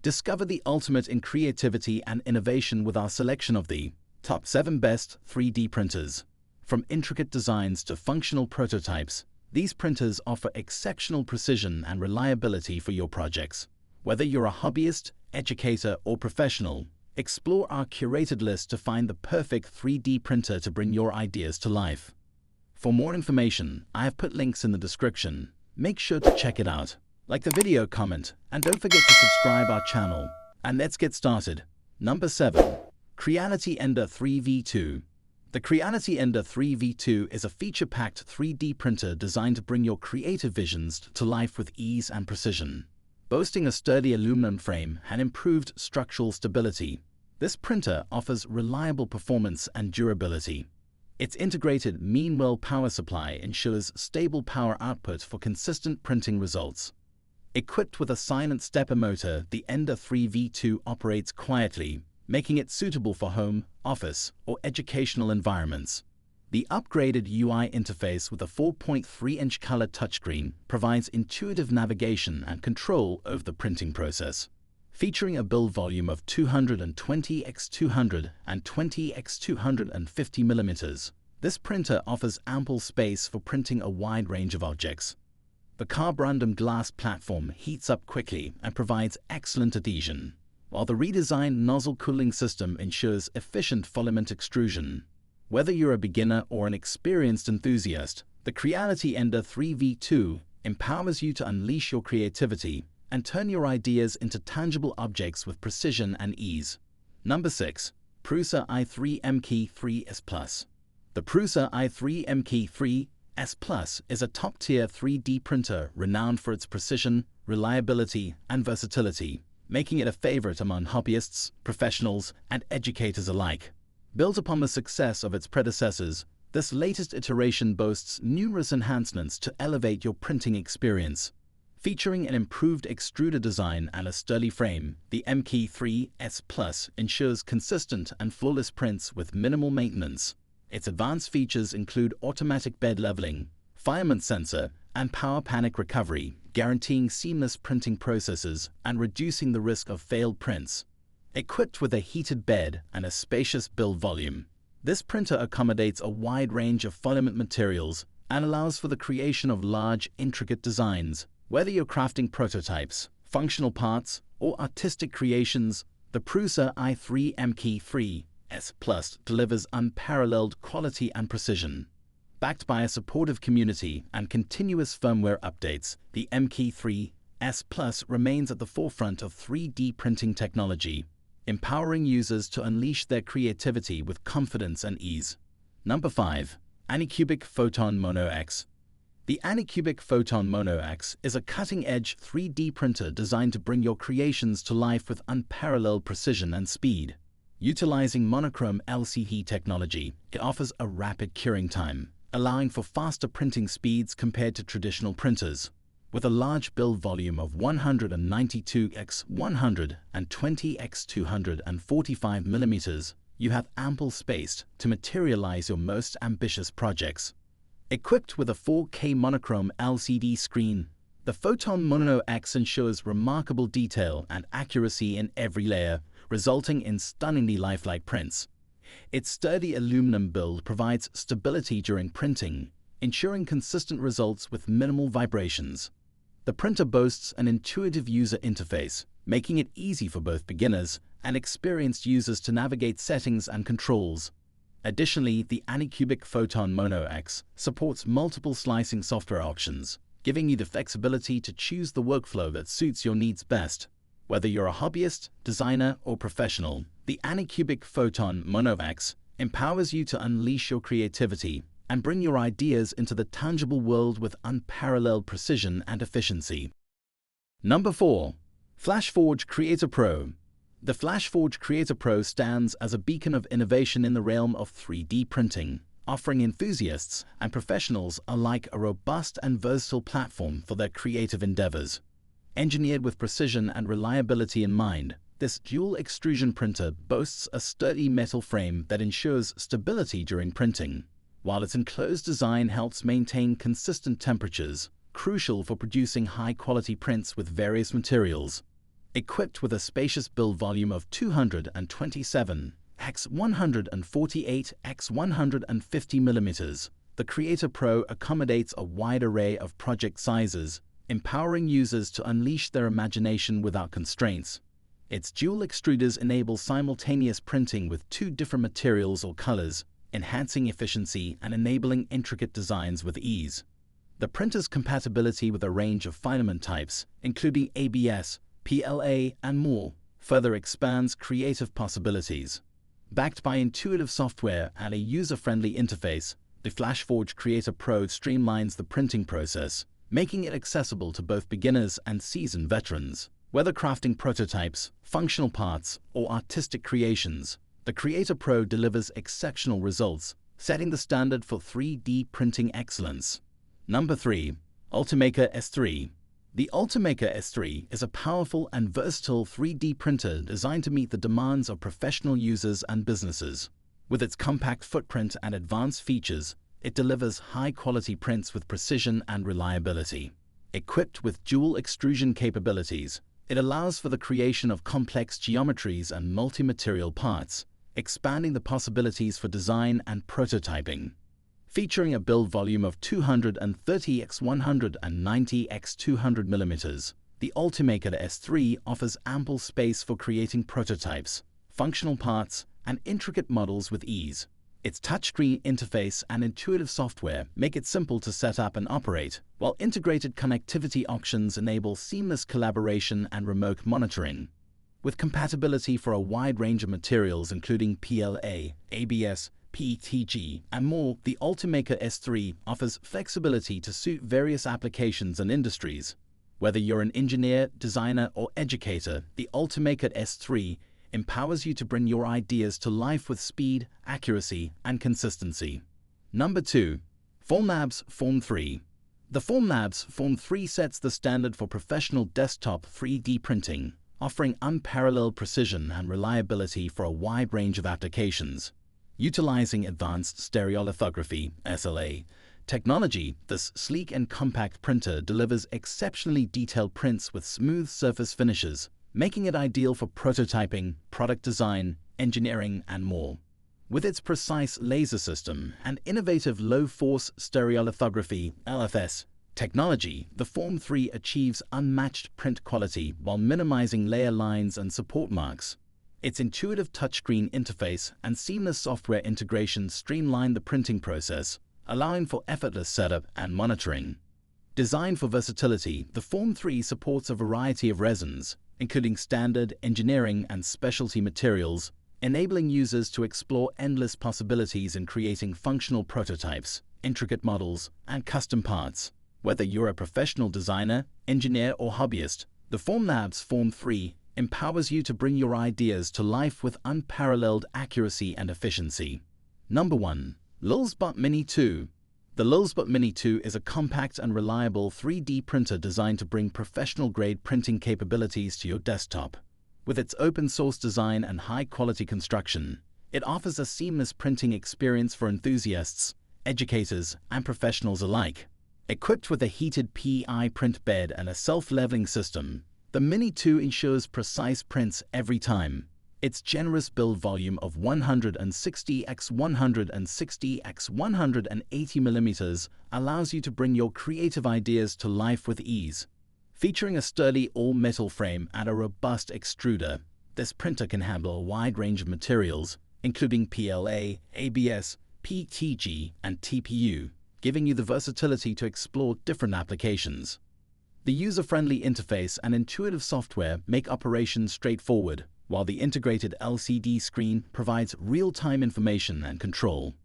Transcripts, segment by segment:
Discover the ultimate in creativity and innovation with our selection of the top 7 best 3D printers. From intricate designs to functional prototypes, these printers offer exceptional precision and reliability for your projects. Whether you're a hobbyist, educator, or professional, explore our curated list to find the perfect 3D printer to bring your ideas to life. For more information, I have put links in the description. Make sure to check it out. Like the video, comment, and don't forget to subscribe our channel. And let's get started. Number 7. Creality Ender 3v2. The Creality Ender 3v2 is a feature-packed 3D printer designed to bring your creative visions to life with ease and precision. Boasting a sturdy aluminum frame and improved structural stability, this printer offers reliable performance and durability. Its integrated mean-well power supply ensures stable power output for consistent printing results. Equipped with a silent stepper motor, the Ender 3v2 operates quietly, making it suitable for home, office, or educational environments. The upgraded UI interface with a 4.3-inch color touchscreen provides intuitive navigation and control over the printing process. Featuring a build volume of 220 x 200 and 20 x 250 mm, this printer offers ample space for printing a wide range of objects. The carborundum glass platform heats up quickly and provides excellent adhesion, while the redesigned nozzle cooling system ensures efficient filament extrusion. Whether you're a beginner or an experienced enthusiast, the Creality Ender 3v2 empowers you to unleash your creativity and turn your ideas into tangible objects with precision and ease. Number 6. PRER i3 MK3S Plus. The PRER i3 MK3S Plus is a top-tier 3D printer renowned for its precision, reliability, and versatility, making it a favorite among hobbyists, professionals, and educators alike. Built upon the success of its predecessors, this latest iteration boasts numerous enhancements to elevate your printing experience. Featuring an improved extruder design and a sturdy frame, the MK3S Plus ensures consistent and flawless prints with minimal maintenance. Its advanced features include automatic bed leveling, fireman sensor, and power panic recovery, guaranteeing seamless printing processes and reducing the risk of failed prints. Equipped with a heated bed and a spacious build volume, this printer accommodates a wide range of filament materials and allows for the creation of large, intricate designs. Whether you're crafting prototypes, functional parts, or artistic creations, the PRER i3 MK3S Plus delivers unparalleled quality and precision. Backed by a supportive community and continuous firmware updates, the MK3S Plus remains at the forefront of 3D printing technology, empowering users to unleash their creativity with confidence and ease. Number 5. Anycubic Photon Monox. The Anycubic Photon Monox is a cutting-edge 3D printer designed to bring your creations to life with unparalleled precision and speed. Utilizing monochrome LCD technology, it offers a rapid curing time, allowing for faster printing speeds compared to traditional printers. With a large build volume of 192 x 100 and 20 x 245 mm, you have ample space to materialize your most ambitious projects. Equipped with a 4K monochrome LCD screen, the Photon Monox ensures remarkable detail and accuracy in every layer, resulting in stunningly lifelike prints. Its sturdy aluminum build provides stability during printing, ensuring consistent results with minimal vibrations. The printer boasts an intuitive user interface, making it easy for both beginners and experienced users to navigate settings and controls. Additionally, the Anycubic Photon Monox supports multiple slicing software options, giving you the flexibility to choose the workflow that suits your needs best. Whether you're a hobbyist, designer, or professional, the Anycubic Photon Monox empowers you to unleash your creativity and bring your ideas into the tangible world with unparalleled precision and efficiency. Number 4. FlashForge Creator Pro. The FlashForge Creator Pro stands as a beacon of innovation in the realm of 3D printing, offering enthusiasts and professionals alike a robust and versatile platform for their creative endeavors. Engineered with precision and reliability in mind, this dual extrusion printer boasts a sturdy metal frame that ensures stability during printing, while its enclosed design helps maintain consistent temperatures, crucial for producing high-quality prints with various materials. Equipped with a spacious build volume of 227 x 148 x 150 mm, the Creator Pro accommodates a wide array of project sizes, empowering users to unleash their imagination without constraints. Its dual extruders enable simultaneous printing with 2 different materials or colors, enhancing efficiency and enabling intricate designs with ease. The printer's compatibility with a range of filament types, including ABS, PLA, and more, further expands creative possibilities. Backed by intuitive software and a user-friendly interface, the FlashForge Creator Pro streamlines the printing process, making it accessible to both beginners and seasoned veterans. Whether crafting prototypes, functional parts, or artistic creations, the Creator Pro delivers exceptional results, setting the standard for 3D printing excellence. Number 3. Ultimaker S3. The Ultimaker S3 is a powerful and versatile 3D printer designed to meet the demands of professional users and businesses. With its compact footprint and advanced features, it delivers high-quality prints with precision and reliability. Equipped with dual extrusion capabilities, it allows for the creation of complex geometries and multi-material parts, expanding the possibilities for design and prototyping. Featuring a build volume of 230 x 190 x 200 mm, the Ultimaker S3 offers ample space for creating prototypes, functional parts, and intricate models with ease. Its touchscreen interface and intuitive software make it simple to set up and operate, while integrated connectivity options enable seamless collaboration and remote monitoring. With compatibility for a wide range of materials including PLA, ABS, PETG, and more, the Ultimaker S3 offers flexibility to suit various applications and industries. Whether you're an engineer, designer, or educator, the Ultimaker S3 empowers you to bring your ideas to life with speed, accuracy, and consistency. Number 2. Formlabs Form 3. The Formlabs Form 3 sets the standard for professional desktop 3D printing, offering unparalleled precision and reliability for a wide range of applications. Utilizing advanced stereolithography (SLA) technology, this sleek and compact printer delivers exceptionally detailed prints with smooth surface finishes, making it ideal for prototyping, product design, engineering, and more. With its precise laser system and innovative low-force stereolithography (LFS) technology, the Form 3 achieves unmatched print quality while minimizing layer lines and support marks. Its intuitive touchscreen interface and seamless software integration streamline the printing process, allowing for effortless setup and monitoring. Designed for versatility, the Form 3 supports a variety of resins, including standard, engineering, and specialty materials, enabling users to explore endless possibilities in creating functional prototypes, intricate models, and custom parts. Whether you're a professional designer, engineer, or hobbyist, the Formlabs Form 3 empowers you to bring your ideas to life with unparalleled accuracy and efficiency. Number 1. LSB Mini 2. The LSB Mini 2 is a compact and reliable 3D printer designed to bring professional-grade printing capabilities to your desktop. With its open-source design and high-quality construction, it offers a seamless printing experience for enthusiasts, educators, and professionals alike. Equipped with a heated PI print bed and a self-leveling system, the Mini 2 ensures precise prints every time. Its generous build volume of 160 x 160 x 180 mm allows you to bring your creative ideas to life with ease. Featuring a sturdy all-metal frame and a robust extruder, this printer can handle a wide range of materials, including PLA, ABS, PETG, and TPU, giving you the versatility to explore different applications. The user-friendly interface and intuitive software make operations straightforward, while the integrated LCD screen provides real-time information and control.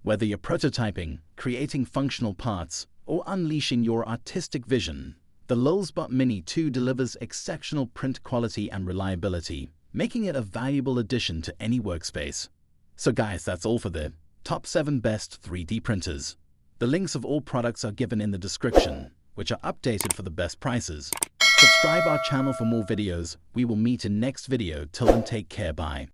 Whether you're prototyping, creating functional parts, or unleashing your artistic vision, the LSB Mini 2 delivers exceptional print quality and reliability, making it a valuable addition to any workspace. So guys, that's all for the top 7 best 3D printers. The links of all products are given in the description, which are updated for the best prices. Subscribe our channel for more videos. We will meet in next video. Till then, take care. Bye.